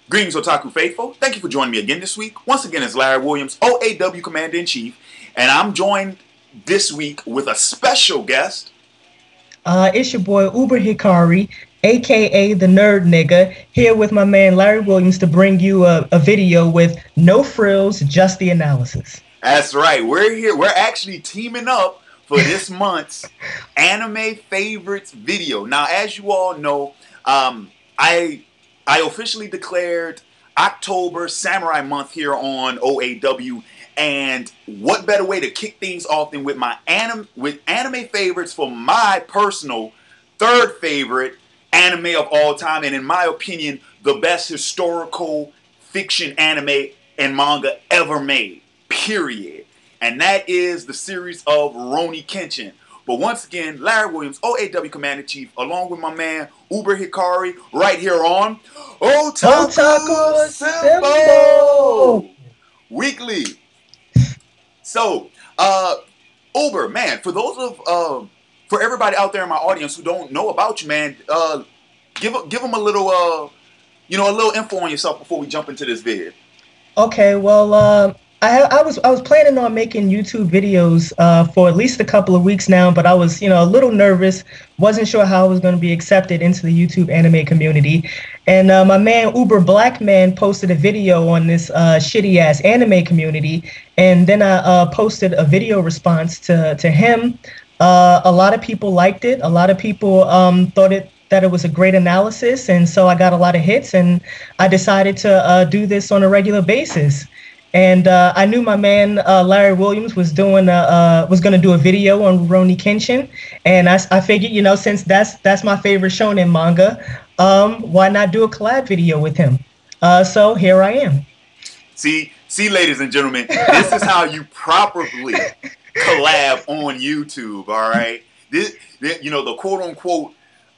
Greetings, Otaku Faithful. Thank you for joining me again this week. Once again, it's Larry Williams, OAW Commander-in-Chief, and I'm joined this week with a special guest. It's your boy Uberhikari, aka the Nerd Nigga, here with my man Larry Williams to bring you a video with no frills, just the analysis. That's right, we're here. We're actually teaming up for this month's anime favorites video. Now, as you all know, I officially declared October Samurai Month here on OAW, and what better way to kick things off than with my anime favorites for my personal third favorite anime of all time, and in my opinion, the best historical fiction anime and manga ever made. Period. And that is the series of Rurouni Kenshin. But once again, Larry Williams, OAW Commander-Chief, along with my man Uberhikari, right here on Otaku Simple Weekly. So, Uber, man, for for everybody out there in my audience who don't know about you, man, give them a little, a little info on yourself before we jump into this vid. Okay, well, I was planning on making YouTube videos for at least a couple of weeks now, but I was a little nervous, wasn't sure how I was going to be accepted into the YouTube anime community, and my man Uber Black Man posted a video on this shitty ass anime community, and then I posted a video response to him. A lot of people liked it. A lot of people that it was a great analysis, and so I got a lot of hits, and I decided to do this on a regular basis. And I knew my man Larry Williams was going to do a video on Rurouni Kenshin, and I figured, since that's my favorite shonen manga, why not do a collab video with him? So here I am. See, ladies and gentlemen, this is how you properly collab on YouTube. All right, the quote unquote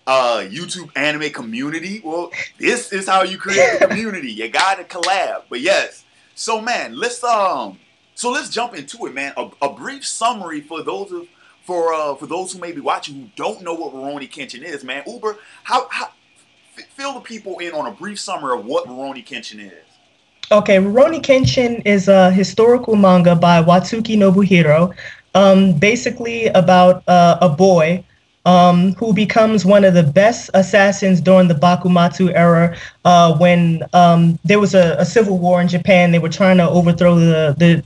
YouTube anime community. Well, this is how you create the community. You got to collab. But yes. So man, let's jump into it, man. A brief summary for those who may be watching who don't know what Rurouni Kenshin is, man. Uber, how fill the people in on a brief summary of what Rurouni Kenshin is. Okay, Rurouni Kenshin is a historical manga by Watsuki Nobuhiro, basically about a boy who becomes one of the best assassins during the Bakumatsu era, when there was a civil war in Japan. They were trying to overthrow the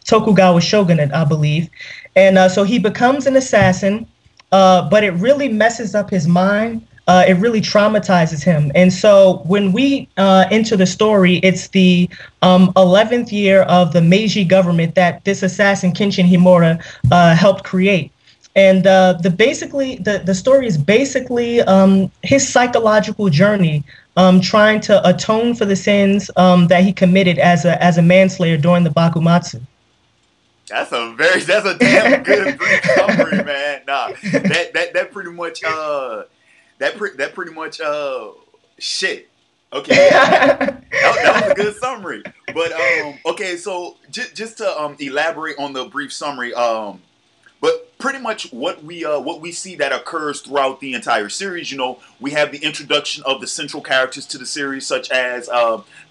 Tokugawa shogunate, I believe. And so he becomes an assassin, but it really messes up his mind. It really traumatizes him. And so when we enter the story, it's the 11th year of the Meiji government that this assassin, Kenshin Himura, helped create. And the story is basically his psychological journey, trying to atone for the sins that he committed as a manslayer during the Bakumatsu. That's a damn good brief summary, man. Nah, that pretty much shit. Okay, that was a good summary. But okay, so just to elaborate on the brief summary, but pretty much what we see that occurs throughout the entire series, we have the introduction of the central characters to the series, such as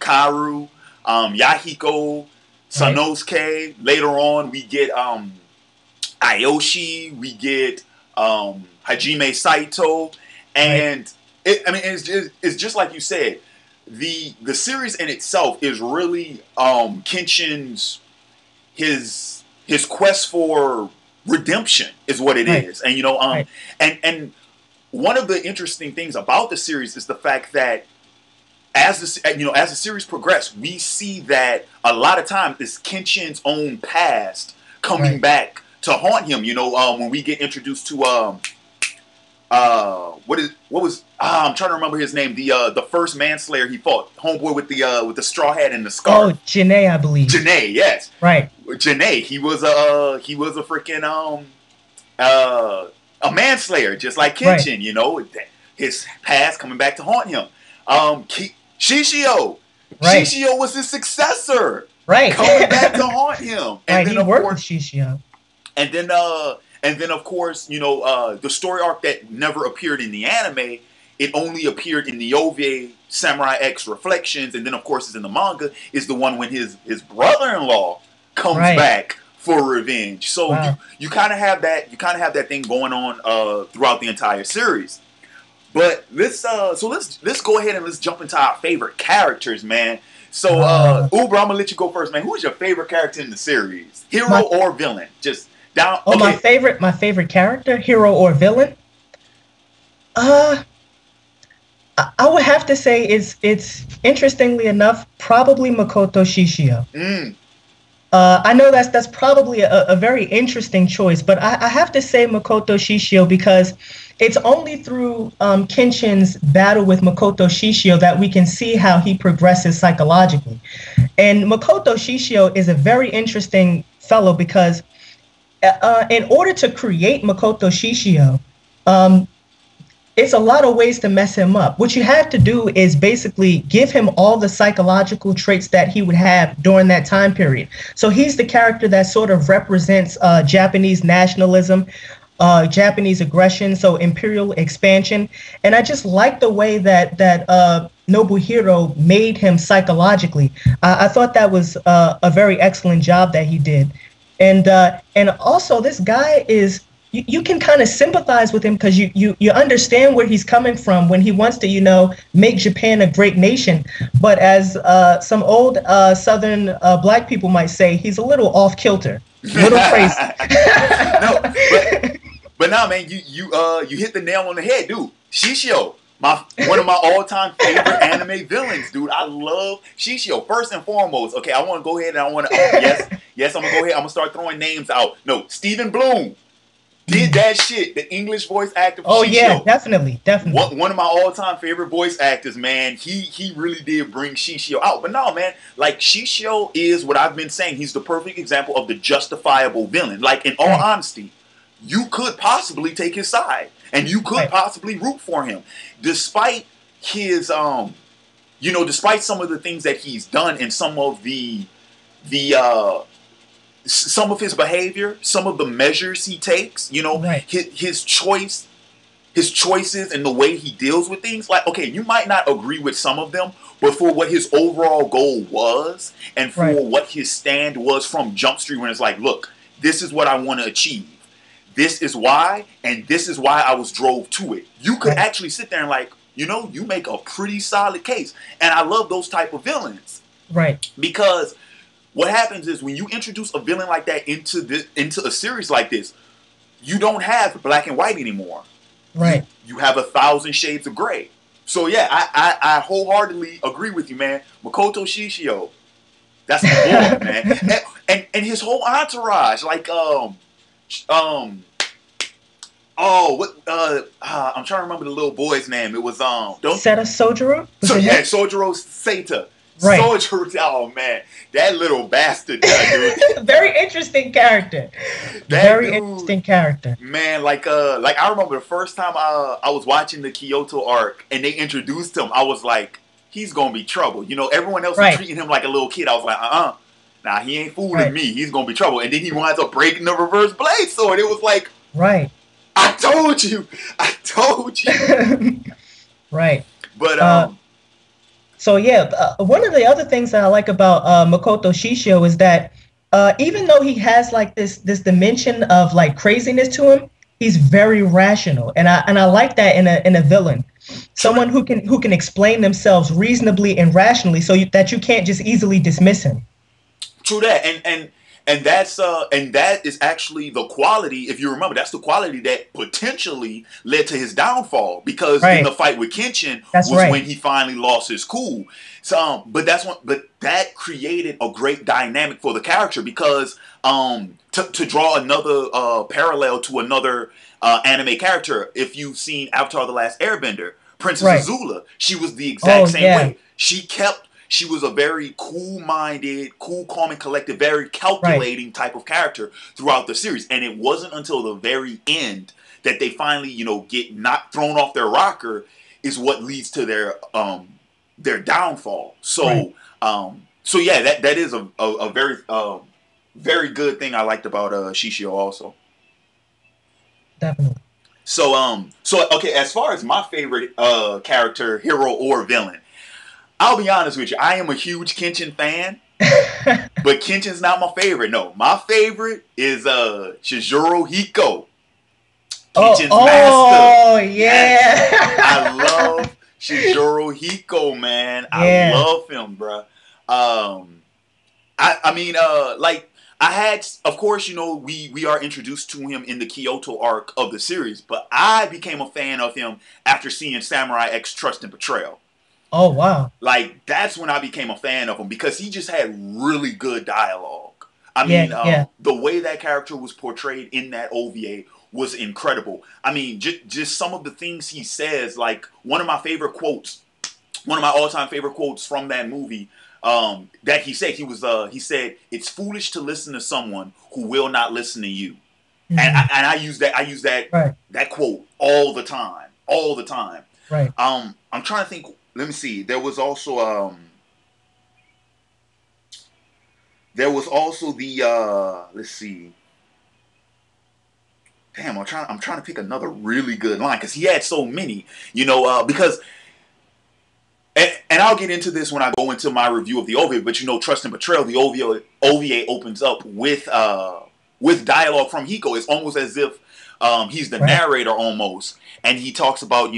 Karu, Yahiko, Sanosuke. Later on, we get Ayoshi, we get Hajime Saito, and it's just like you said. The series in itself is really Kenshin's his quest for redemption is what it is. And and one of the interesting things about the series is the fact that as the series progresses, we see that a lot of times it's Kenshin's own past coming back to haunt him. When we get introduced to I'm trying to remember his name, the first manslayer he fought, homeboy with the straw hat and the scarf. Oh, Janae, I believe. Janae, yes. Right. Janae, he was a freaking a manslayer, just like Kenshin. Right. His past coming back to haunt him. Shishio. Right. Shishio was his successor. Right. Coming back to haunt him. And then he worked with Shishio. And then of course, the story arc that never appeared in the anime it only appeared in the OVA Samurai X Reflections, and then of course it's in the manga, is the one when his brother-in-law comes Right. back for revenge. So Wow. you kind of have that thing going on throughout the entire series. But let's go ahead and let's jump into our favorite characters, man. So Uber, I'm gonna let you go first, man. Who's your favorite character in the series? Hero My or villain? Just down. oh, Okay. my favorite character, hero or villain? Uh, I would have to say it's interestingly enough probably Makoto Shishio. Mm, I know that's probably a very interesting choice, but I have to say Makoto Shishio because it's only through Kenshin's battle with Makoto Shishio that we can see how he progresses psychologically. And Makoto Shishio is a very interesting fellow because in order to create Makoto Shishio, um, it's a lot of ways to mess him up. What you have to do is basically give him all the psychological traits that he would have during that time period. So he's the character that sort of represents Japanese nationalism, Japanese aggression, so imperial expansion. And I just like the way that Nobuhiro made him psychologically. I thought that was a very excellent job that he did. And also this guy is you can kind of sympathize with him because you understand where he's coming from when he wants to make Japan a great nation, but as some old southern black people might say, he's a little off kilter, a little crazy. no, but nah, man, you hit the nail on the head, dude. Shishio, my one of my all-time favorite anime villains, dude. I love Shishio. First and foremost, okay, I want to go ahead and I want to yes, I'm gonna go ahead. I'm gonna start throwing names out. No, Stephen Bloom did that shit. The English voice actor for Oh Shishio. yeah, definitely. One of my all-time favorite voice actors, man. He really did bring Shishio out. But no, man, like Shishio is what I've been saying. He's the perfect example of the justifiable villain. Like in all Right, honesty, you could possibly take his side and you could right, possibly root for him, despite his despite some of the things that he's done and the some of his behavior, some of the measures he takes, right, his choices and the way he deals with things. Like, okay, you might not agree with some of them, but for what his overall goal was and right, for what his stand was from Jump Street, when it's like, look, this is what I want to achieve. This is why, and this is why I was drove to it. You could right, actually sit there and like, you make a pretty solid case. And I love those type of villains right, because what happens is when you introduce a villain like that into a series like this, you don't have black and white anymore. You right. you have 1,000 shades of gray. So yeah, I wholeheartedly agree with you, man. Makoto Shishio, that's my boy, man. And his whole entourage, like um oh what I'm trying to remember the little boy's name. It was don't Seta Sojiro? Was so it yeah, him? Sojiro Seta. Right. Sojiro, oh man, that little bastard, dude. Very interesting character. That Very dude, interesting character. man, like I remember the first time I was watching the Kyoto arc and they introduced him, I was like, he's gonna be trouble. Everyone else was Right, treating him like a little kid. I was like, nah, he ain't fooling right, me. He's gonna be trouble. And then he winds up breaking the reverse blade sword. It was like, right. I told you, I told you. Right. But Uh, so yeah, one of the other things that I like about Makoto Shishio is that even though he has like this dimension of like craziness to him, he's very rational, and I like that in a villain, true, someone who can explain themselves reasonably and rationally, so that you can't just easily dismiss him. true that, and that is actually the quality. If you remember, that's the quality that potentially led to his downfall. Because in the Right. fight with Kenshin That's was right. when he finally lost his cool. So, but that created a great dynamic for the character because to draw another parallel to another anime character, if you've seen Avatar: The Last Airbender, Princess Right. Azula, she was the Oh exact same yeah. way. She was a very cool-minded, cool, calm, and collected, very Right. calculating type of character throughout the series. And it wasn't until the very end that they finally, get not thrown off their rocker, is what leads to their downfall. Right. So yeah, that is a very very good thing I liked about Shishio also. Definitely. So okay, as far as my favorite character, hero or villain, I'll be honest with you. I am a huge Kenshin fan, but Kenshin's not my favorite. No, my favorite is Shizuru Hiko, Oh, Kenshin's master. oh, Yes, I yeah. love Shizuru Hiko, man. I Yeah, love him, bruh. Um, I mean, like I had, of course, we are introduced to him in the Kyoto arc of the series, but I became a fan of him after seeing Samurai X Trust and Betrayal. oh, wow. Like that's when I became a fan of him because he just had really good dialogue. I Yeah, mean, yeah. the way that character was portrayed in that OVA was incredible. I mean, just some of the things he says, like one of my favorite quotes, one of my all-time favorite quotes from that movie, that he said, "It's foolish to listen to someone who will not listen to you." And Hmm. I use that Right, that quote all the time, all the time. right. I'm trying to think. Let me see. There was also the let's see. Damn, I'm trying to pick another really good line because he had so many. Because and I'll get into this when I go into my review of the OVA. But Trust and Betrayal, the OVA opens up with dialogue from Hiko. It's almost as if he's the Right. narrator almost, and he talks about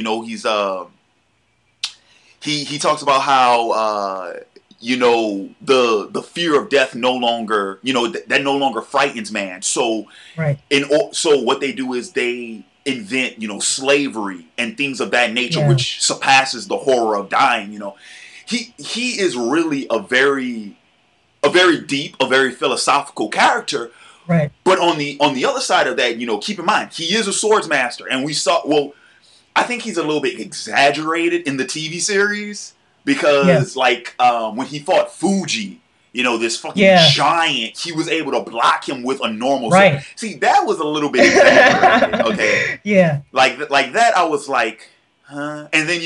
he talks about how the fear of death no longer that no longer frightens man. Right. So what they do is they invent slavery and things of that nature, Yeah. which surpasses the horror of dying. He is really a very deep, a very philosophical character. Right. But on the other side of that, keep in mind he is a swords master, and we saw. Well, I think he's a little bit exaggerated in the TV series Yeah. because, like, when he fought Fuji, this fucking Yeah. giant, he was able to block him with a normal sword. Right. See, that was a little bit exaggerated. Okay, Yeah. like that, I was like, huh? And then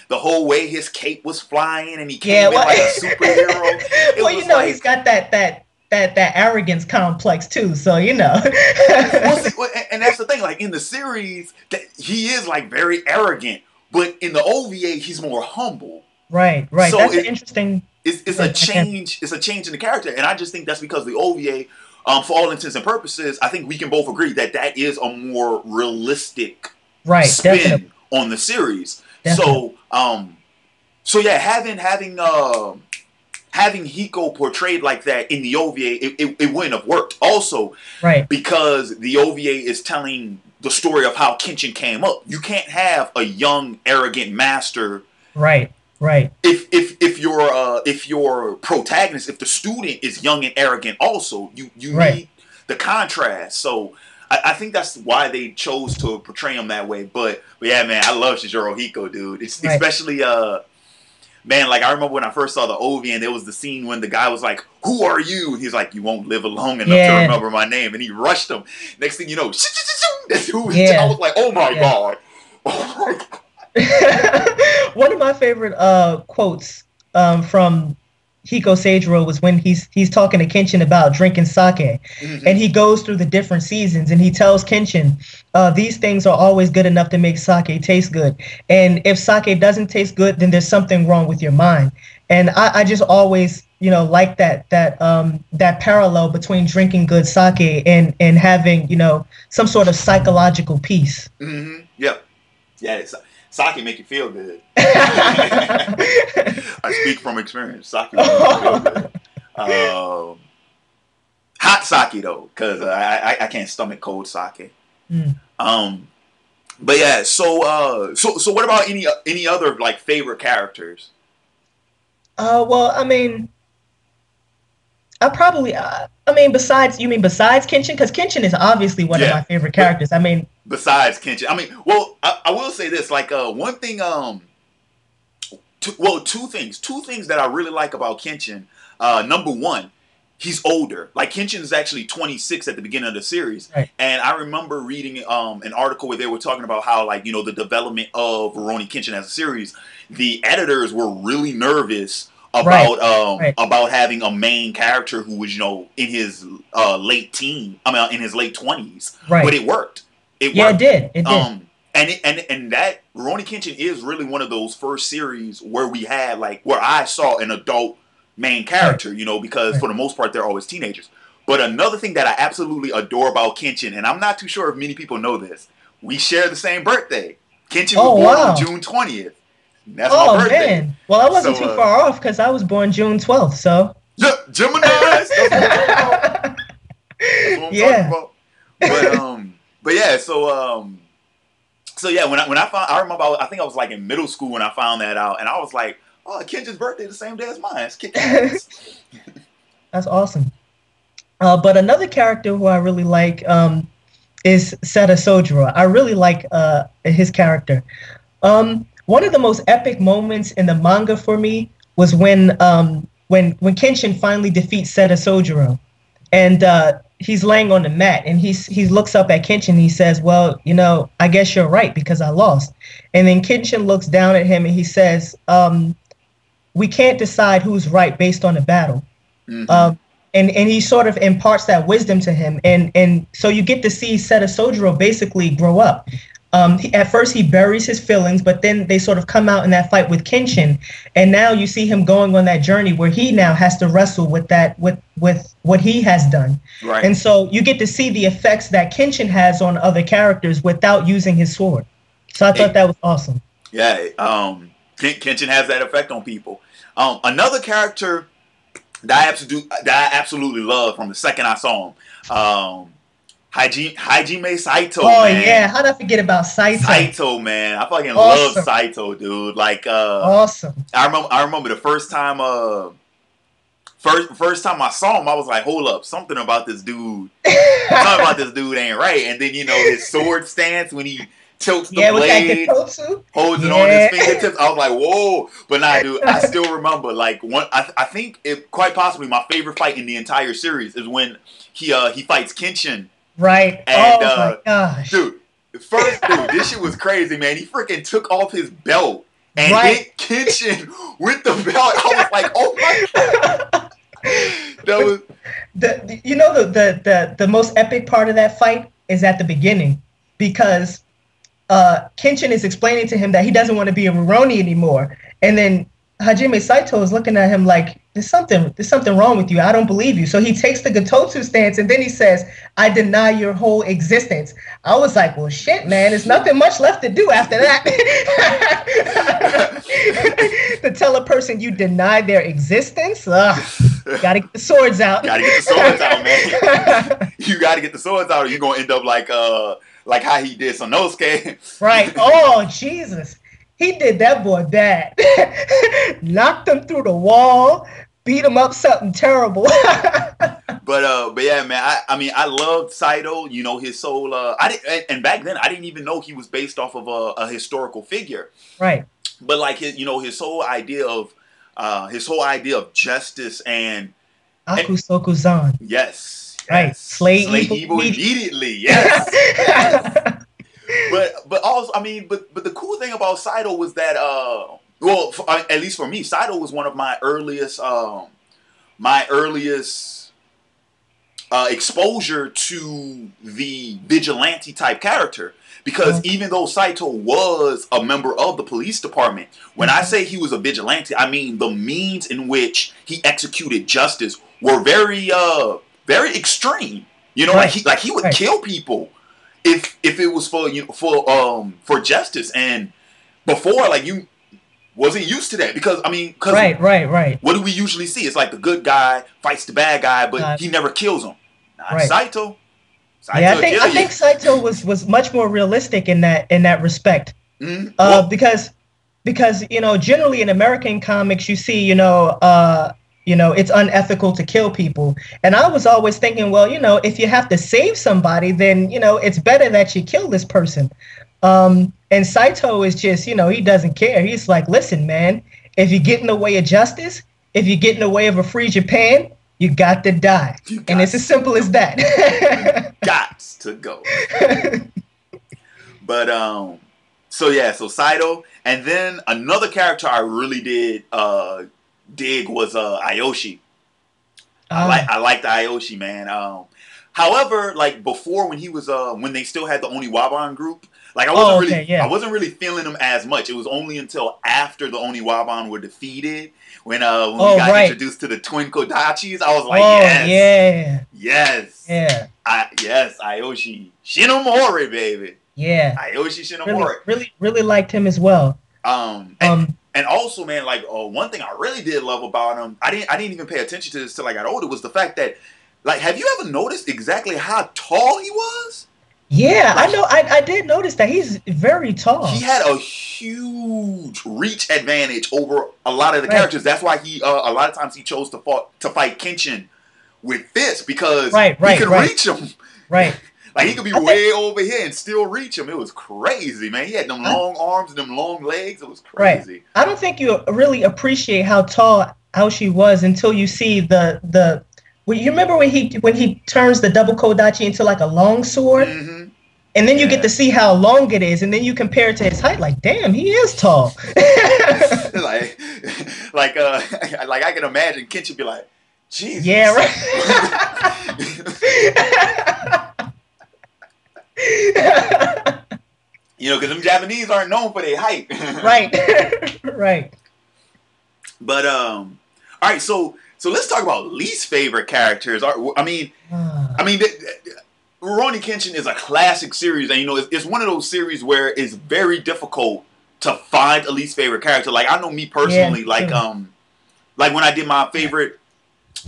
the whole way his cape was flying and he Yeah. came in Well, like a superhero. It well, was he's like, got that arrogance complex too. So well, see, and that's the thing. Like in the series, that he is like very arrogant, but in the OVA, he's more humble. Right. Right. So That's an interesting. it's a Yeah, dynamic. change. It's a change in the character, and I just think that's because the OVA, for all intents and purposes, I think we can both agree that that is a more realistic Right. Definitely. spin on the series. Definitely. So yeah, having Hiko portrayed like that in the OVA, it wouldn't have worked. Also, Right. because the OVA is telling the story of how Kenshin came up. You can't have a young, arrogant master Right. Right. if your protagonist, if the student is young and arrogant. Also, you Right. need the contrast. So I think that's why they chose to portray him that way. But yeah, man, I love Shijiro Hiko, dude. It's Right. especially man, like I remember when I first saw the OV and there was the scene when the guy was like, "Who are you?" And he's like, "You won't live long enough to Yeah. remember my name." And he rushed him. Next thing you know, that's who. I Yeah. was like, "Oh my Yeah. god!" Oh my god. One of my favorite quotes from Hiko Seijiro was when he's talking to Kenshin about drinking sake, and Mm-hmm. he goes through the different seasons, and he tells Kenshin, these things are always good enough to make sake taste good, and if sake doesn't taste good, then there's something wrong with your mind. And I just always like that parallel between drinking good sake and having some sort of psychological peace. Mm-hmm. Yep. Yeah, sake make you feel good. I speak from experience. Sake will make you feel good. Um, Hot sake though, because I can't stomach cold sake. Mm. Um, but yeah, so what about any other like favorite characters? Well, I mean, besides, you mean besides Kenshin? Because Kenshin is obviously one of Yeah, my favorite but characters. I mean, besides Kenshin, I mean, well, I will say this, like one thing, two things that I really like about Kenshin. Number one, he's older. Like Kenshin is actually 26 at the beginning of the series, right, and I remember reading an article where they were talking about how, like, the development of Rurouni Kenshin as a series, the editors were really nervous right, about right, about having a main character who was in his late teen, I mean in his late 20s, but right, it worked. It Yeah, it worked. did. It did. And that Rurouni Kenshin is really one of those first series where we had like where I saw an adult main Right. character, because Right. for the most part they're always teenagers. But another thing that I absolutely adore about Kenshin, and I'm not too sure if many people know this, we share the same birthday. Kenshin was Oh born on wow. June 20th. That's my Oh birthday. man. Well, I wasn't So too far off because I was born June 12th. So. yeah, Gemini's. That's what I'm talking about. That's what I'm talking Yeah. about. But yeah, so yeah, when I found, I remember I think I was like in middle school when I found that out, and I was like, oh, Kenshin's birthday the same day as mine. It's kicking ass. That's awesome. But another character who I really like is Seta Sojiro. I really like his character. One of the most epic moments in the manga for me was when Kenshin finally defeats Seta Sojiro, and he's laying on the mat, and he looks up at Kenshin and he says, "Well, I guess you're right because I lost." And then Kenshin looks down at him and he says, "We can't decide who's right based on the battle." Mm-hmm. Um, and he sort of imparts that wisdom to him, and so you get to see Seta Sojiro basically grow up. At first he buries his feelings, but then they sort of come out in that fight with Kenshin, and now you see him going on that journey where he now has to wrestle with that with what he has done, Right. and so you get to see the effects that Kenshin has on other characters without using his sword. So I thought Hey, that was awesome. yeah. Kenshin has that effect on people. Another character that I absolutely love from the second I saw him. Hajime Saito, Oh yeah, man. how did I forget about Saito? Saito, man. I fucking love Awesome, Saito, dude. Like, awesome. I remember the first time, first time I saw him, I was like, hold up, something about this dude. Something about this dude ain't right. And then his sword stance when he tilts the Yeah, with that blade, Gototsu. holds it on his Yeah. fingertips. I was like, whoa. But nah, dude, I still remember like one. I think it quite possibly my favorite fight in the entire series is when he fights Kenshin. Right. And Oh my gosh. dude, dude, this shit was crazy, man. He freaking took off his belt and Right. hit Kenshin with the belt. I was like, oh my god, that But was the most epic part of that fight is at the beginning because Kenshin is explaining to him that he doesn't want to be a Rurouni anymore, and then Hajime Saito is looking at him like there's something wrong with you. I don't believe you. So he takes the Gototsu stance, and then he says, "I deny your whole existence." I was like, "Well, shit, man. There's nothing much left to do after that." To tell a person you deny their existence, gotta get the swords out. gotta get the swords out, man. You gotta get the swords out, or you're gonna end up like how he did Sanosuke. Right. Oh, Jesus. He did that boy bad. Knocked him through the wall, beat him up something terrible. But yeah, man. I mean, I loved Saito. His soul. I didn't, and back then I didn't even know he was based off of a historical figure. Right. But like his whole idea of justice and Akusokuzan. yes, Right. yes, Slay slay evil evil immediately. immediately. Yes, yes. But also, I mean, but the cool thing about Saito was that well, at least for me, Saito was one of my earliest exposure to the vigilante type character. Because Okay. even though Saito was a member of the police department, when I say he was a vigilante, I mean the means in which he executed justice were very extreme. Like Right. he would Right. kill people if it was for justice. And before, like, you wasn't used to that because Right. Right. Right. what do we usually see? It's like the good guy fights the bad guy, but Uh, he never kills him. Not right. Saito. Yeah, I Saito will think kill I you. think Saito was much more realistic in that respect. Well, Because generally in American comics you see it's unethical to kill people, and I was always thinking, well, if you have to save somebody, then it's better that you kill this person. And Saito is just he doesn't care. He's like, listen, man, if you get in the way of justice, if you get in the way of a free Japan, you got to die, you and got it's as to simple as go. You that. got to go. But so yeah, so Saito, and then another character I really did dig was Ayoshi. I Ah, liked Ayoshi, man. However, like before, when he was when they still had the Oniwaban group, like Oh, okay, I yeah. wasn't really feeling him as much. It was only until after the Oniwaban were defeated when we Oh, got right. introduced to the Twin Kodachis. I was like, Oh, yes, yeah. yes, Yeah. yes, Ayoshi Shinomori, baby, Yeah. Ayoshi Really, Shinomori. really, really liked him as well. Um, and, Um, and also, man, like one thing I really did love about him, I didn't even pay attention to this till I got older, was the fact that, like, have you ever noticed exactly how tall he was? yeah, I Like, know. I did notice that he's very he tall. had a huge reach advantage over a lot of the Right. characters. That's why he a lot of times he chose to fight Kenshin with this because Right. he Right. could Right. reach him. Right. Like he could be I think. way over here and still reach him. It was crazy, man. He had them I, long arms and them long legs. It was right. crazy. I don't think you really appreciate how tall Aoshi was until you see the. Well, you remember when he turns the double kodachi into like a long sword, Mm-hmm. and then you get to Yeah. see how long it is, and then you compare it to his height. Like, damn, he is tall. like, like, like I can imagine Kenshin be like, Yeah. Jesus. Right. You know, because them Japanese aren't known for their height. Right. Right. But all right. So let's talk about least favorite characters. I mean, Rurouni Kenshin is a classic series, and you know, it's one of those series where it's very difficult to find a least favorite character. Like I know me Yeah, personally, me too. like when I did my favorite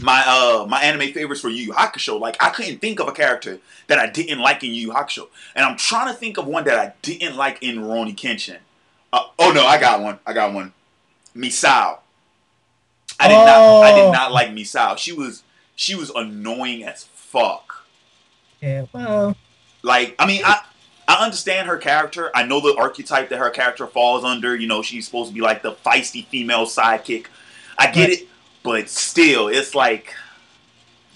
my anime favorites for Yu Yu Hakusho, like I couldn't think of a character that I didn't like in Yu Yu Hakusho, and I'm trying to think of one that I didn't like in Rurouni Kenshin. Oh no, I got one. I got one. Misao. I did Oh. not like Misao. She was annoying as fuck. Yeah. Well. Like I understand her character. I know the archetype that her character falls under. You know, she's supposed to be like the feisty female sidekick. I get Right. it, but still, it's like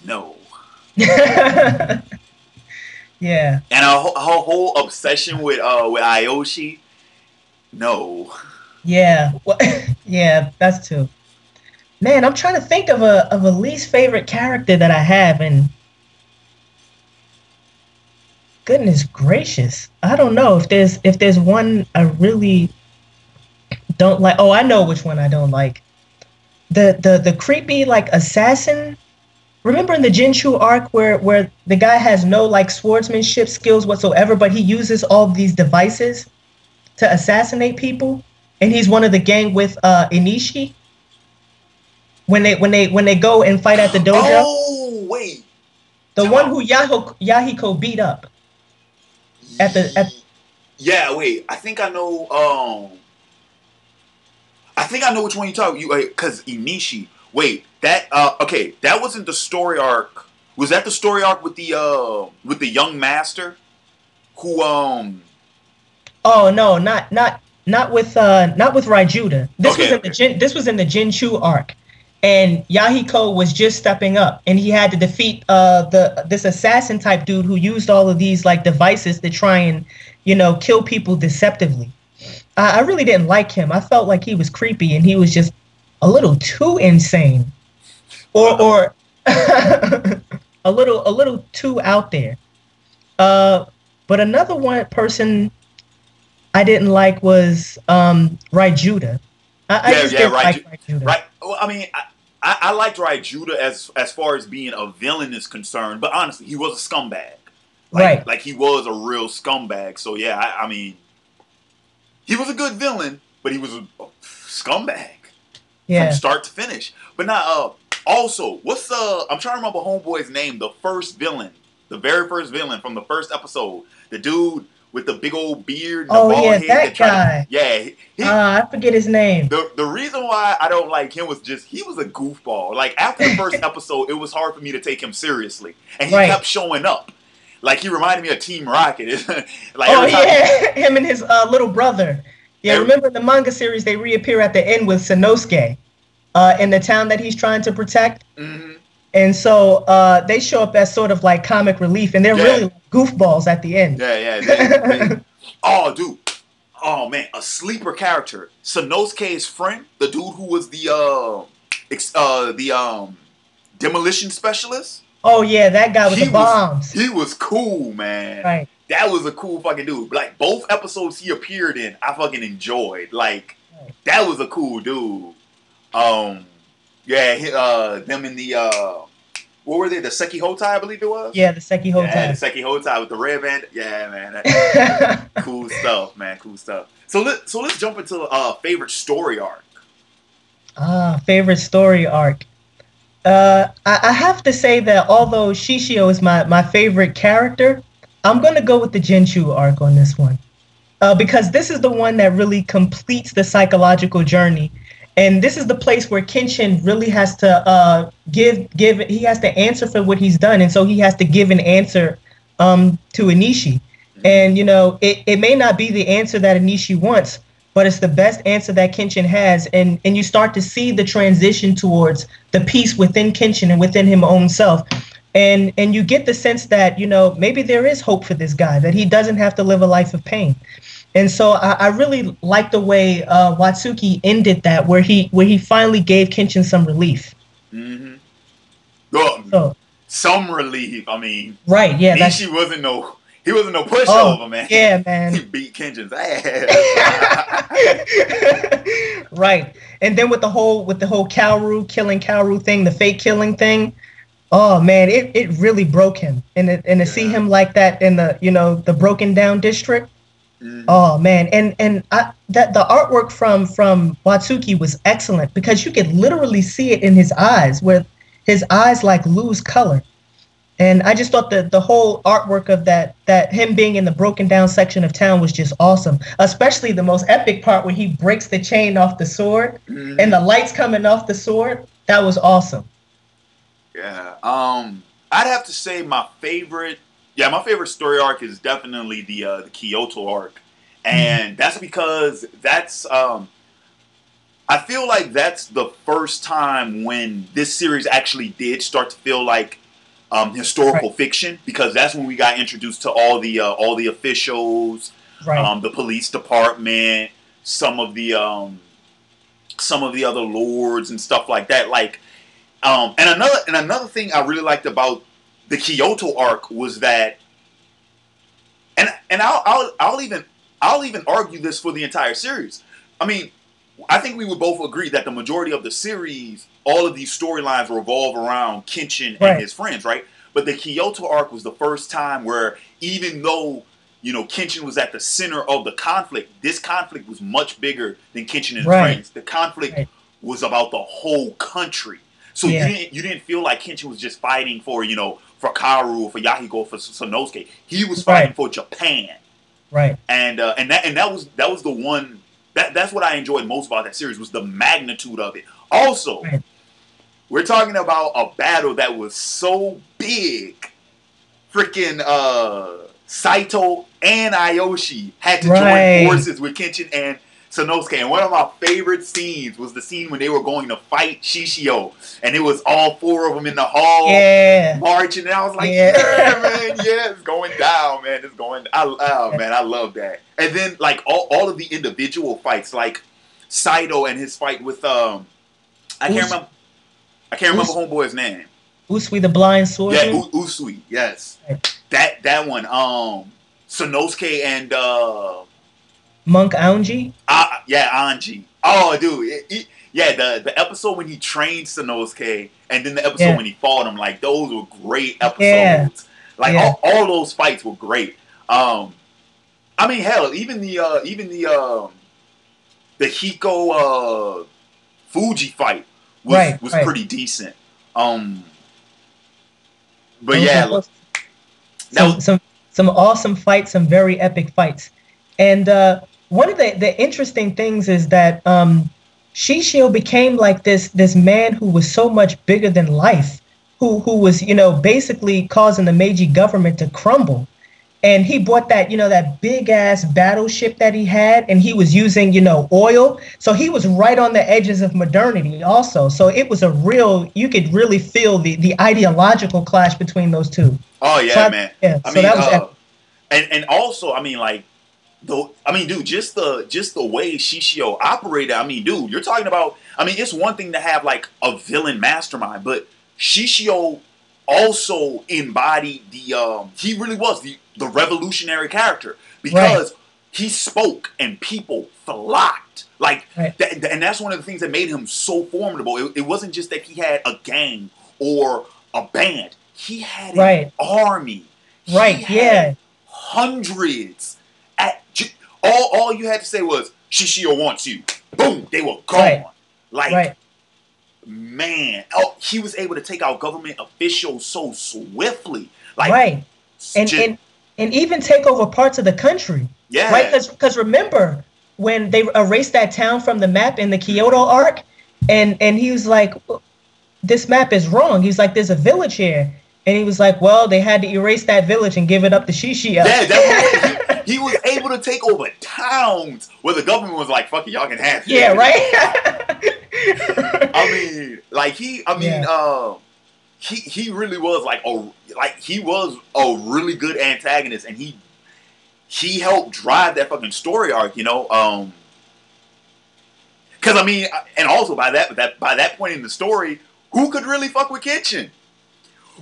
no. Yeah. And her whole obsession with Ayoshi, no. Yeah. Well, yeah. That's true. Man, I'm trying to think of a least favorite character that I have, and goodness gracious, I don't know if there's one I really don't like. Oh, I know which one I don't like. The creepy like assassin. Remember in the Jinshu arc where the guy has no like swordsmanship skills whatsoever, but he uses all these devices to assassinate people, and he's one of the gang with Inishi when they go and fight at the dojo. Oh wait, The time one out. who Yahiko beat up at Yeah, wait. I think I know which one you talk. You because Inishi. Wait, that okay. That wasn't the story arc. Was that the story arc with the young master who oh no, not with Raijuda. Okay, okay. This was in the Jinshu arc, and Yahiko was just stepping up, and he had to defeat this assassin type dude who used all of these like devices to try and kill people deceptively. I really didn't like him. I felt like he was creepy, and he was just a little too insane, Well, or a little too out there. Uh, but another one person I didn't like was Raijuda. I yeah, just yeah, didn't right, like Raijuda. right. Well, I mean, I liked Judah as far as being a villain is concerned, but honestly, he was a scumbag. Right. Like he was a real scumbag. So yeah, I mean, he was a good villain, but he was a scumbag from Yeah. start to finish. But now, also, what's I'm trying to remember Homeboy's name. The first villain, the very first villain from the first episode, the dude with the big old beard and the Oh bald yeah, head that that tried to, guy. yeah, I forget his name. the reason why I don't like him was just he was a goofball. Like after the first episode, it was hard for me to take him seriously, and he Right. kept showing up. Like he reminded me of Team Rocket. Like Oh every time he, yeah, him and his little brother. Yeah, every, remember in the manga series they reappear at the end with Sanosuke in the town that he's trying to protect. mm-hmm, And so they show up as sort of like comic relief, and they're yeah, really like goofballs at the end. yeah, yeah. They oh, dude. Oh man, a sleeper character. Sanosuke's friend, the dude who was the demolition specialist. Oh yeah, that guy with the He was bombs. he was cool, man. Right. That was a cool fucking dude. Like both episodes he appeared in, I fucking enjoyed. Like Right. that was a cool dude. Um, yeah, them in the what were they? The Seki Hotai, I believe it was. Yeah, the Seki Yeah, the Hotai. Seki Hotai with the red band. Yeah, man, cool stuff, man. Cool stuff. So let's jump into favorite story arc. Favorite story arc. I have to say that although Shishio is my favorite character, I'm gonna go with the Genshu arc on this one. Because this is the one that really completes the psychological journey. And this is the place where Kenshin really has to give he has to answer for what he's done, and so he has to give an answer to Inishi. Mm-hmm. And it may not be the answer that Inishi wants, but it's the best answer that Kenshin has, and you start to see the transition towards the peace within Kenshin and within him own self. And you get the sense that maybe there is hope for this guy, that he doesn't have to live a life of pain. And so I really like the way Watsuki ended that, where he finally gave Kenshin some relief. Mm-hmm. Well, So some relief. I mean, right, yeah, Nishi wasn't no oh pushover, man. yeah, He man. beat Kenshin's ass. Right, and then with the whole Kaoru thing, the fake killing thing. Oh man, it really broke him, and to see Yeah. him like that in the broken down district. Mm-hmm. Oh man, and that the artwork from Watsuki was excellent because you could literally see it in his eyes, where his eyes like lose color. And I just thought that the whole artwork of that him being in the broken down section of town was just awesome. Especially the most epic part where he breaks the chain off the sword and Mm-hmm. the lights coming off the sword. That was awesome. Yeah. I'd have to say my favorite. Yeah, my favorite story arc is definitely the Kyoto arc, Mhm. and that's because I feel like that's the first time when this series actually did start to feel like Right, historical fiction, because that's when we got introduced to all the officials, right, the police department, some of the um, some of the other lords and stuff like that. Like, and another thing I really liked about the Kyoto arc was that, and I'll even argue this for the entire series. I mean, I think we would both agree that the majority of the series, all of these storylines revolve around Kenshin and right, his friends, right? But the Kyoto arc was the first time where, even though Kenshin was at the center of the conflict, this conflict was much bigger than Kenshin and his right, friends. The conflict right. was about the whole country. So you Yeah, didn't you didn't feel like Kenshin was just fighting for Kaoru, for Yahiko, or for Sanosuke. He was fighting right, for Japan, right, and that was the one that's what I enjoyed most about that series, was the magnitude of it. Also, right, we're talking about a battle that was so big. Freaking Saito and Ayoshi had to join right. forces with Kenshin and Sanosuke. And one of my favorite scenes was the scene when they were going to fight Shishio, and it was all four of them in the hall Yeah, marching. And I was like, yeah, yeah. man, yeah, it's going down, man. It's going. Oh, man, I love that. And then like all of the individual fights, like Saito and his fight with I can't Us, remember. I can't remember Us, homeboy's name. Usui the blind Yeah, swordsman. Usui. Yes, Right. that one. Sonosuke and Monk Aonji. yeah, Anji. Oh, dude. Yeah, the episode when he trained Sonosuke, and then the episode Yeah, when he fought him. Like, those were great yeah, episodes. Like, yeah. all those fights were great. I mean, hell, even the Hiko Fuji fight was Right, was right. pretty decent. Um, but Those yeah, were that some was. some some awesome fights, some very epic fights. And one of the interesting things is that Shishio became like this man who was so much bigger than life, who was basically causing the Meiji government to crumble. And he bought that big ass battleship that he had, and he was using oil, so he was right on the edges of modernity also. So it was you could really feel the ideological clash between those two. Oh So yeah, man. I so mean, that was epic. and also, I mean, like, though, I mean, dude, just the way Shishio operated. I mean, dude, you're talking about. I mean, it's one thing to have like a villain mastermind, but Shishio also embodied he really was the revolutionary character because he spoke and people flocked. Like, and that's one of the things that made him so formidable. It wasn't just that he had a gang or a band. He had an army. He had hundreds. All you had to say was, Shishio wants you. Boom, they were gone. Like, man, he was able to take out government officials so swiftly. Like, and even take over parts of the country. Yeah. Right? Because remember when they erased that town from the map in the Kyoto arc, and he was like, this map is wrong. He's like, there's a village here. And he was like, well, they had to erase that village and give it up to Shishio. Yeah, definitely. He was able to take over towns where the government was like, fuck it, y'all can have it. Yeah, right? I mean, like, he really was he was a really good antagonist, and he helped drive that fucking story arc, you know? Because, I mean, and also by that point in the story, who could really fuck with Kenshin?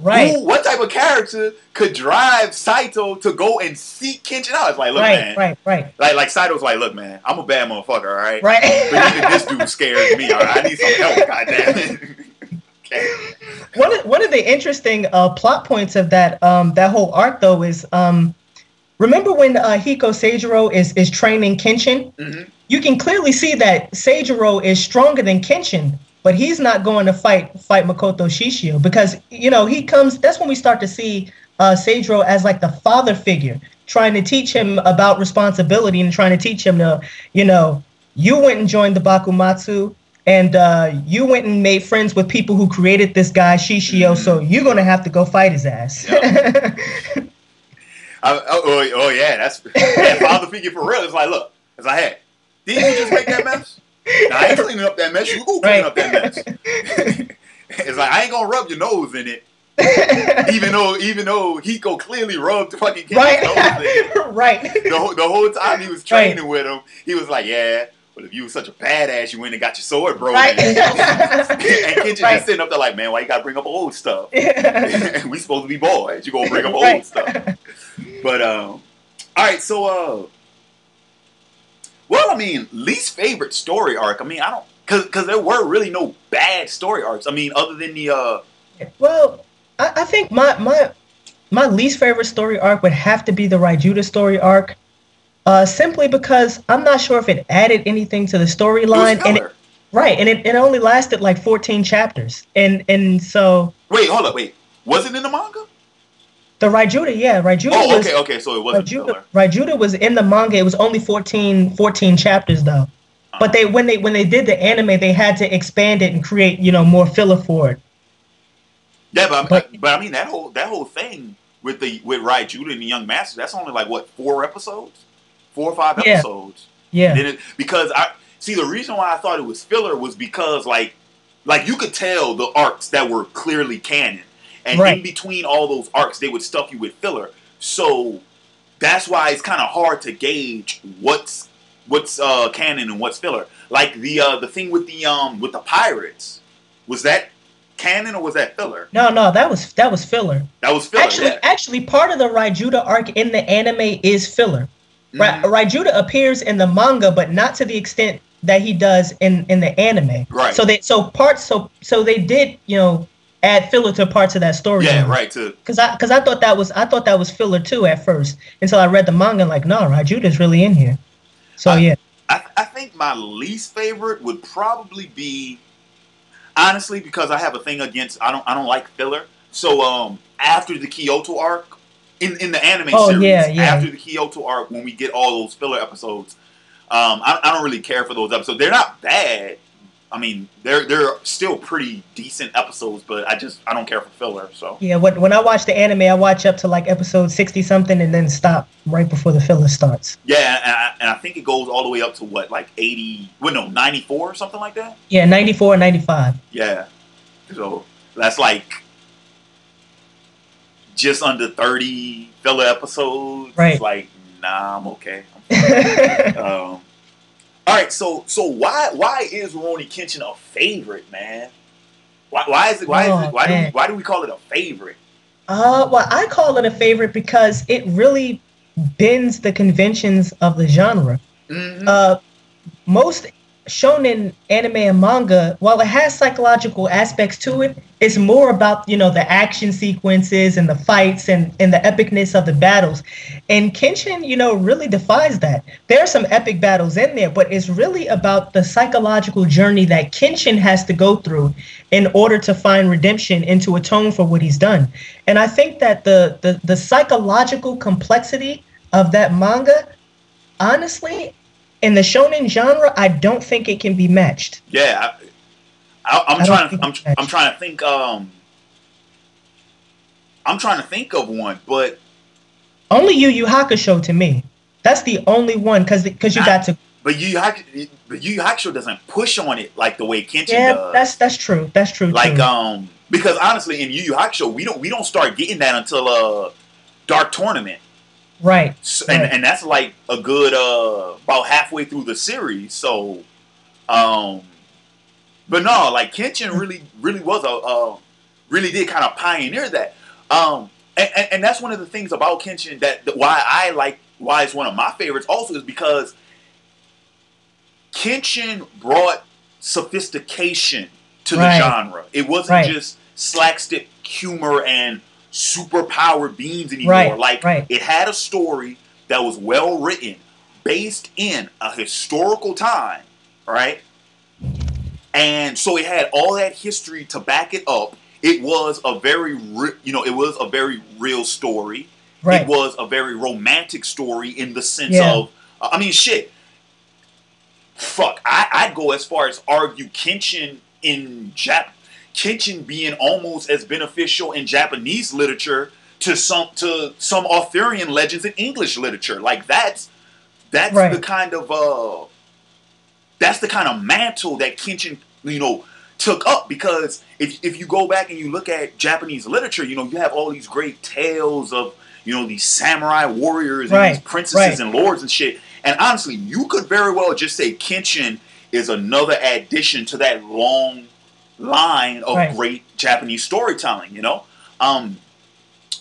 Right. What type of character could drive Saito to go and seek Kenshin out? It's like, look, man. Right. Like Saito's like, look, man, I'm a bad motherfucker, all right? Right. But even this dude scares me, all right? I need some help, goddammit. Okay. One of the interesting plot points of that whole arc, though, is remember when Hiko Seijiro is training Kenshin? Mm-hmm. You can clearly see that Seijiro is stronger than Kenshin, but he's not going to fight Makoto Shishio because, you know, that's when we start to see Seijiro as like the father figure, trying to teach him about responsibility and trying to teach him to, you know, you went and joined the Bakumatsu and you went and made friends with people who created this guy Shishio, so you're going to have to go fight his ass. Yep. Oh yeah, that's that father figure for real. It's like, look, it's like, hey, didn't you just make that mess? Now, I ain't cleaning up that mess. You go clean up that mess. It's like, I ain't gonna rub your nose in it. even though Hiko clearly rubbed fucking Kenshin's nose in it. Right. The whole time he was training with him, he was like, yeah, but if you was such a badass, you went and got your sword broken. Right. And Kenshin just sitting up there like, man, why you gotta bring up old stuff? We supposed to be boys. You gonna bring up old stuff. But all right, so well, I mean, least favorite story arc. I mean, I don't, because there were really no bad story arcs. I mean, other than the Well, I think my least favorite story arc would have to be the Raijuda story arc, simply because I'm not sure if it added anything to the storyline, and it only lasted like 14 chapters, and so. Wait, hold up, was it in the manga? The Raijuda, yeah, Raijuda. Oh, okay, so it wasn't filler. Raijuda was in the manga. It was only 14 chapters though. But when they did the anime, they had to expand it and create, you know, more filler for it. Yeah, but I mean that whole thing with Raijuda and the Young Masters, that's only like what, 4 episodes, 4 or 5 episodes. Yeah. Because the reason why I thought it was filler was because like you could tell the arcs that were clearly canon. And in between all those arcs, they would stuff you with filler. So that's why it's kind of hard to gauge what's canon and what's filler. Like the thing with the pirates, was that canon or was that filler? No, that was filler. That was filler. Actually, part of the Raijuda arc in the anime is filler. Mm-hmm. Raijuda appears in the manga, but not to the extent that he does in the anime. Right. So they did, you know, add filler to parts of that story. Yeah, right. Because I thought that was filler too at first until I read the manga. And like, no, Raijuda's really in here. So yeah. I think my least favorite would probably be, honestly, because I have a thing against I don't like filler. So after the Kyoto arc in the anime series, after the Kyoto arc, when we get all those filler episodes, I don't really care for those episodes. They're not bad. I mean, they're still pretty decent episodes, but I don't care for filler. So yeah, when I watch the anime, I watch up to like episode 60 something and then stop right before the filler starts. Yeah, and I think it goes all the way up to what, like 94 or something like that. Yeah, 94 and 95. Yeah, so that's like just under 30 filler episodes. Right. It's like, nah, I'm okay. All right, so why is Rurouni Kenshin a favorite, man? Why Oh man. why do we call it a favorite? Well, I call it a favorite because it really bends the conventions of the genre. Hmm. Uh, most shonen anime and manga, while it has psychological aspects to it, it's more about, the action sequences and the fights and the epicness of the battles. And Kenshin, really defies that. There are some epic battles in there, but it's really about the psychological journey that Kenshin has to go through in order to find redemption and to atone for what he's done. And I think that the psychological complexity of that manga, honestly, in the shonen genre, I don't think it can be matched. Yeah, I'm I don't trying. think it's I'm matched. trying to think. I'm trying to think of one, but Only Yu Yu Hakusho to me. That's the only one because you not. got to. But Yu Yu Hakusho doesn't push on it like the way Kenshin Yeah, that's does. that's true. That's true Like too. because honestly, in Yu Yu Hakusho, we don't start getting that until Dark Tournament. Right, So, and right. and that's like a good about halfway through the series. So, um, but no, like Kenshin really was really did kind of pioneer that. And that's one of the things about Kenshin that why I like why it's one of my favorites also is because Kenshin brought sophistication to the Right, genre. It wasn't right, just slapstick humor and super powered beams anymore. right, Like right, it had a story that was well written, based in a historical time, right? And so it had all that history to back it up. It was a it was a very real story. It right. was a very romantic story in the sense Yeah, of, I mean, shit. Fuck, I'd go as far as argue Kenshin being almost as beneficial in Japanese literature to some Arthurian legends in English literature. Like that's the right. kind of mantle that Kenshin, took up because if you go back and you look at Japanese literature, you have all these great tales of these samurai warriors and these Right, princesses right, and lords and shit. And honestly, you could very well just say Kenshin is another addition to that long line of right, great Japanese storytelling. Um,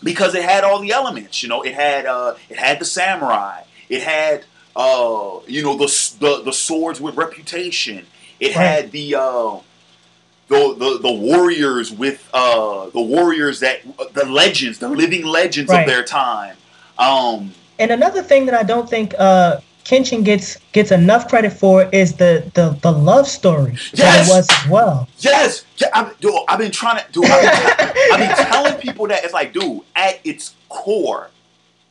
because it had all the elements. It had the samurai. It had the swords with reputation. It right. had the warriors with the warriors that the legends, the living legends of Right. their time. Um, And another thing that I don't think Kenshin gets enough credit for is the love story that it yes, was as well. yes, yeah. I've been trying to, dude. I've been telling people that it's like, dude, at its core,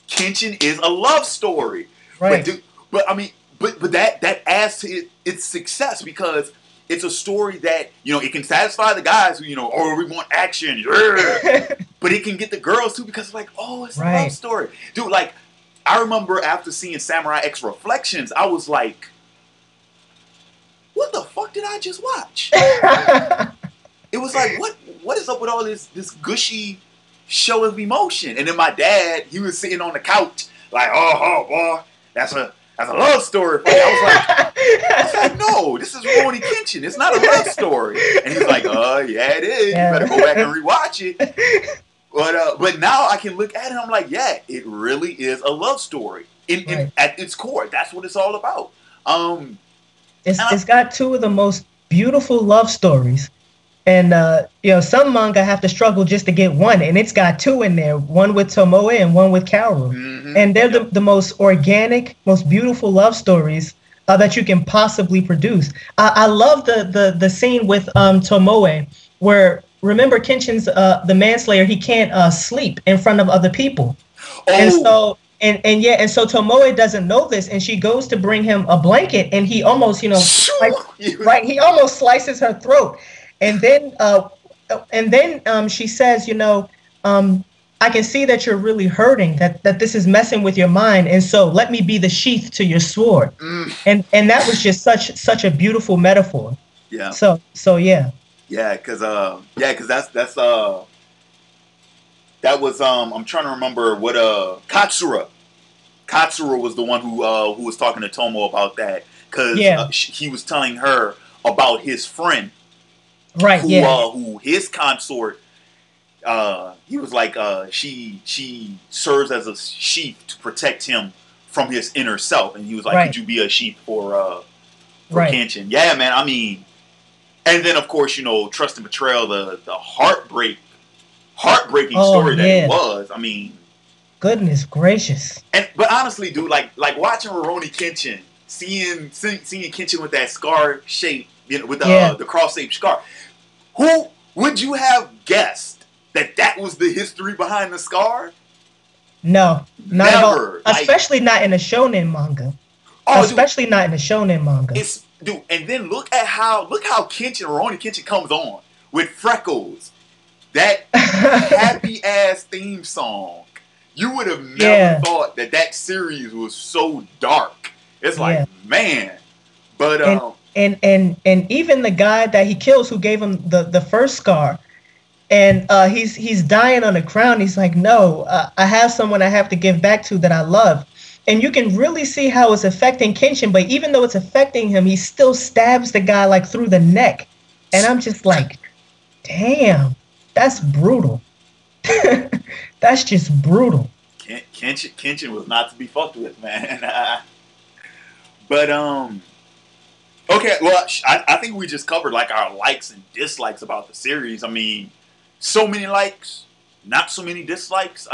Kenshin is a love story. But Right. dude, but I mean, but that adds to its success because it's a story that it can satisfy the guys who oh, we want action, yeah. But it can get the girls too because it's like, oh, it's a love Right. story, dude. Like I remember after seeing Samurai X Reflections, I was like, what the fuck did I just watch? It was like, what is up with all this gushy show of emotion? And then my dad, he was sitting on the couch like, oh boy, that's a love story for you. I was like, no, this is Rurouni Kenshin. It's not a love story. And he was like, yeah, it is. You better go back and Yeah. rewatch it. But now I can look at it and I'm like, yeah, it really is a love story. Right. At its core, that's what it's all about. Um, It's and I, it's got two of the most beautiful love stories. And some manga have to struggle just to get one, and it's got two in there, one with Tomoe and one with Kaoru. And they're yep. the most organic, most beautiful love stories that you can possibly produce. I love the scene with Tomoe, where remember Kenshin's the manslayer, he can't sleep in front of other people. And Oh, so and so Tomoe doesn't know this, and she goes to bring him a blanket, and he almost, right, he almost slices her throat. And then she says, I can see that you're really hurting, that this is messing with your mind, and so let me be the sheath to your sword. mm, And that was just such a beautiful metaphor. yeah, So yeah. because that was I'm trying to remember what Katsura. Katsura was the one who was talking to Tomo about that because Yeah. he was telling her about his friend Right. Yeah. who his consort, he was like, she serves as a sheath to protect him from his inner self, and he was like, could Right. you be a sheath for Right. Kenshin? Yeah, man. I mean, and then of course, Trust and Betrayal, the heartbreaking Oh story that it yeah. was. I mean, Goodness gracious. but honestly, dude, like watching Rurouni Kenshin, seeing Kenshin with that scar shape, with Yeah. the cross shaped scar. Who would you have guessed that was the history behind the scar? No, not at all. Never. Like, Especially not in a shonen manga. oh, dude, Especially not in a shonen manga. it's dude. And then look how Rurouni Kenshin comes on with freckles. That happy ass theme song. You would have never Yeah. thought that series was so dark. It's like, Yeah. man. But And even the guy that he kills who gave him the first scar, and he's dying on the ground. He's like, no, I have someone I have to give back to that I love. And you can really see how it's affecting Kenshin, but even though it's affecting him, he still stabs the guy like through the neck. And I'm just like, damn, that's brutal. That's just brutal. Kenshin was not to be fucked with, man. But okay, well, I think we just covered like our likes and dislikes about the series. I mean, so many likes, not so many dislikes.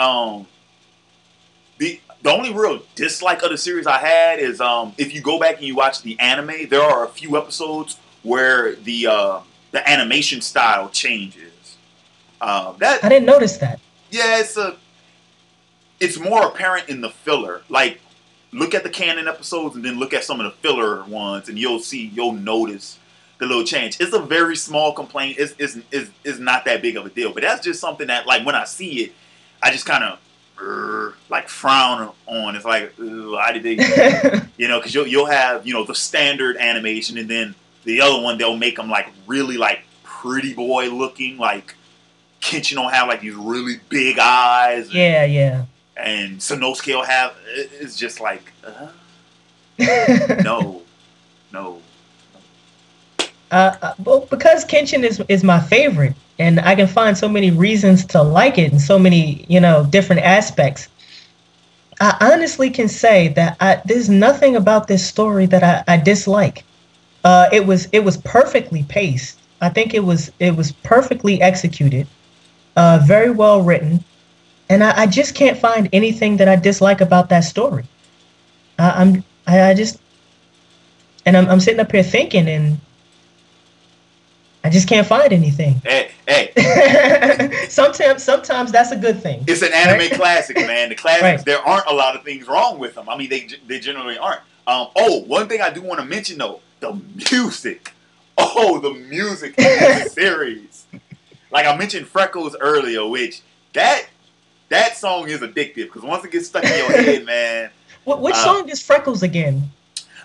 The only real dislike of the series I had is if you go back and you watch the anime, there are a few episodes where the animation style changes. That I didn't notice that. Yeah, it's more apparent in the filler. Like, look at the canon episodes and then look at some of the filler ones, and you'll notice the little change. It's a very small complaint. It's not that big of a deal, but that's just something that, like, when I see it, I just kind of like frown on. It's like, why did they, because you'll have the standard animation, and then the other one they'll make them like really like pretty boy looking, like Kenshin don't have like these really big eyes. Yeah. And Sanosuke will have. It's just like, no. Well, because Kenshin is my favorite, and I can find so many reasons to like it, and so many different aspects. I honestly can say that there's nothing about this story that I dislike. It was perfectly paced. I think it was perfectly executed, very well written, and I just can't find anything that I dislike about that story. I just, and I'm sitting up here thinking, and I just can't find anything. Hey. Sometimes that's a good thing. It's an anime classic, man. The classics, Right. There aren't a lot of things wrong with them. I mean, they generally aren't. One thing I do want to mention though, the music. Oh, the music in this series. Like I mentioned Freckles earlier, which that song is addictive because once it gets stuck in your head, man. Which song is Freckles again?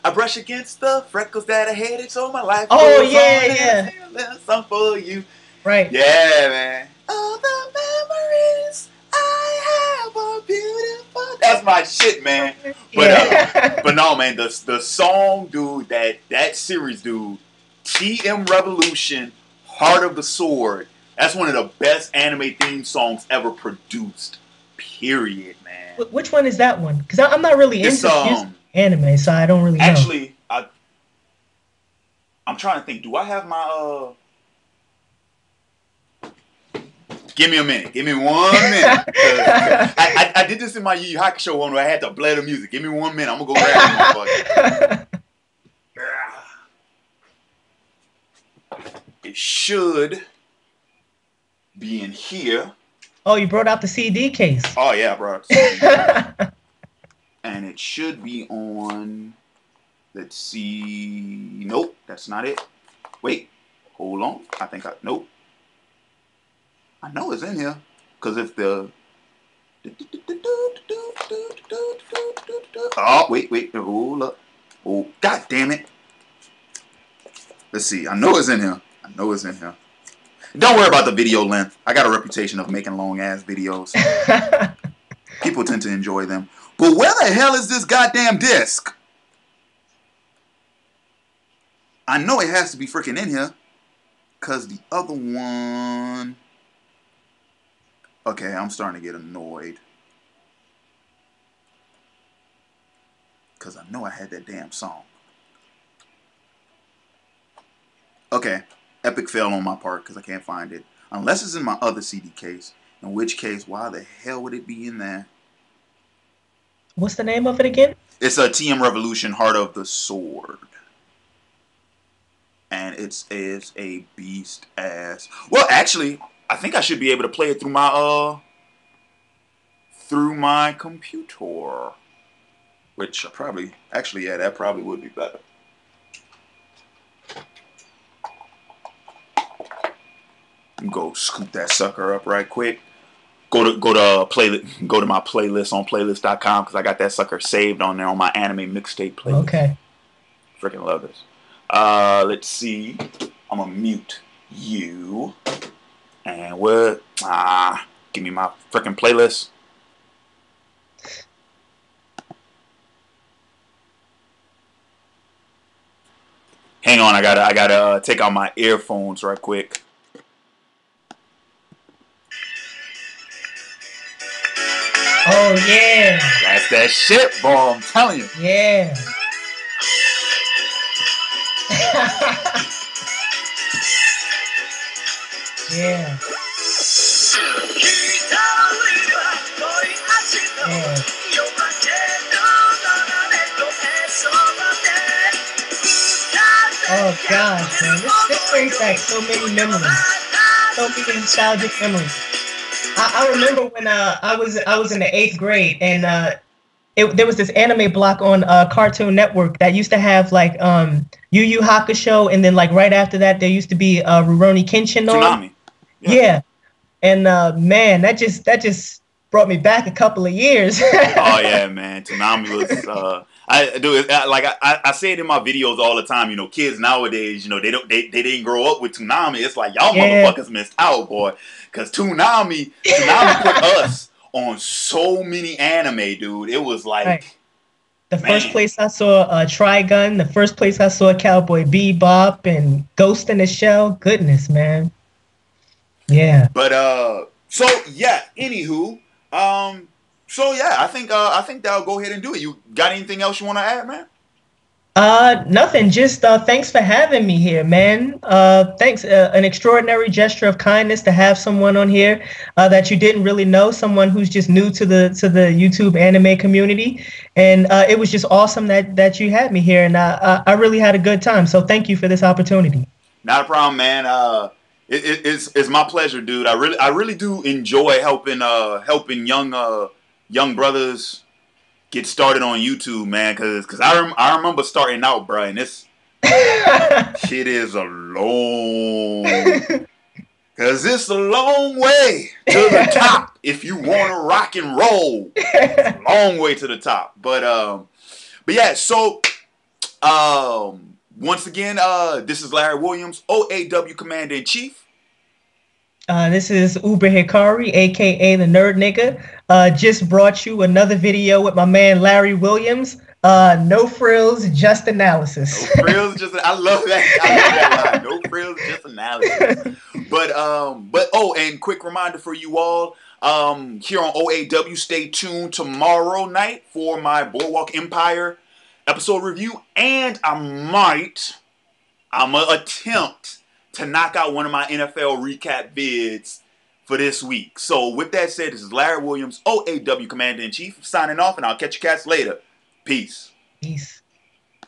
I brush against the freckles that I hated, so my life Oh goes yeah. on. Song for you. Right. Yeah, man. All the memories I have are beautiful. That's my shit, man. But no, man. The song, dude. That series, dude. TM Revolution, Heart of the Sword. That's one of the best anime theme songs ever produced. Period, man. Which one is that one? Because I'm not really into anime, so I don't really know. Actually, I'm trying to think. Do I have my Give me a minute. Give me 1 minute. I did this in my Yu Yu Hakusho one where I had to blare the music. Give me 1 minute. I'm gonna go grab it. It should be in here. Oh, you brought out the CD case. Oh yeah, I brought out the CD. And it should be on. Let's see. Nope, that's not it. Wait, hold on. Nope. I know it's in here because it's the. Oh wait, hold up. Oh, god damn it. Let's see. I know it's in here. Don't worry about the video length. I got a reputation of making long ass videos. People tend to enjoy them. But where the hell is this goddamn disc? I know it has to be freaking in here. Because the other one... Okay, I'm starting to get annoyed. Because I know I had that damn song. Okay, epic fail on my part because I can't find it. Unless it's in my other CD case. In which case, why the hell would it be in there? What's the name of it again? It's a TM Revolution, Heart of the Sword. And it is a beast ass. Well, actually, I think I should be able to play it through my computer. Which I probably, actually, yeah, that probably would be better. Go scoop that sucker up right quick. Go to my playlist on playlist.com because I got that sucker saved on there on my anime mixtape playlist. Okay. Freaking love this. Let's see. I'm gonna mute you. And what? Give me my freaking playlist. Hang on, I gotta take out my earphones right quick. Oh yeah. That's that shit, boy. I'm telling you. Yeah. Yeah. Yeah. Oh gosh, man, this brings back so many memories, so many nostalgic memories. I remember when I was in the 8th grade and there was this anime block on Cartoon Network that used to have like Yu Yu Hakusho, and then like right after that there used to be Rurouni Kenshin on. Tsunami. Yeah, and man, that just brought me back a couple of years. Oh yeah, man, Tsunami was. I do it like I say it in my videos all the time. You know, kids nowadays, you know, they didn't grow up with Tsunami. It's like y'all motherfuckers missed out, boy. Because Tsunami put us on so many anime, dude. It was like. Right. The first place I saw Trigun, the first place I saw Cowboy Bebop and Ghost in the Shell. Goodness, man. Yeah. But so yeah. Anywho, so yeah, I think that'll go ahead and do it. You got anything else you want to add, man? Nothing. Just thanks for having me here, man. Thanks. An extraordinary gesture of kindness to have someone on here that you didn't really know, someone who's just new to the YouTube anime community, and it was just awesome that you had me here, and I really had a good time. So thank you for this opportunity. Not a problem, man. It's my pleasure, dude. I really do enjoy helping young brothers get started on YouTube, man. Cause I remember starting out, bro, and this shit is a long. Cause it's a long way to the top if you want to rock and roll. It's a long way to the top, but yeah. So once again, this is Larry Williams, OAW Commander in Chief. This is Uberhikari, aka the Nerd Nigga. Just brought you another video with my man Larry Williams. No frills, just analysis. No frills, just I love that. I love that line. No frills, just analysis. But oh, and quick reminder for you all. Here on OAW, stay tuned tomorrow night for my Boardwalk Empire episode review, and I'm gonna attempt to knock out one of my NFL recap vids for this week. So with that said, this is Larry Williams, OAW Commander in Chief, signing off, and I'll catch you cats later. Peace. Peace.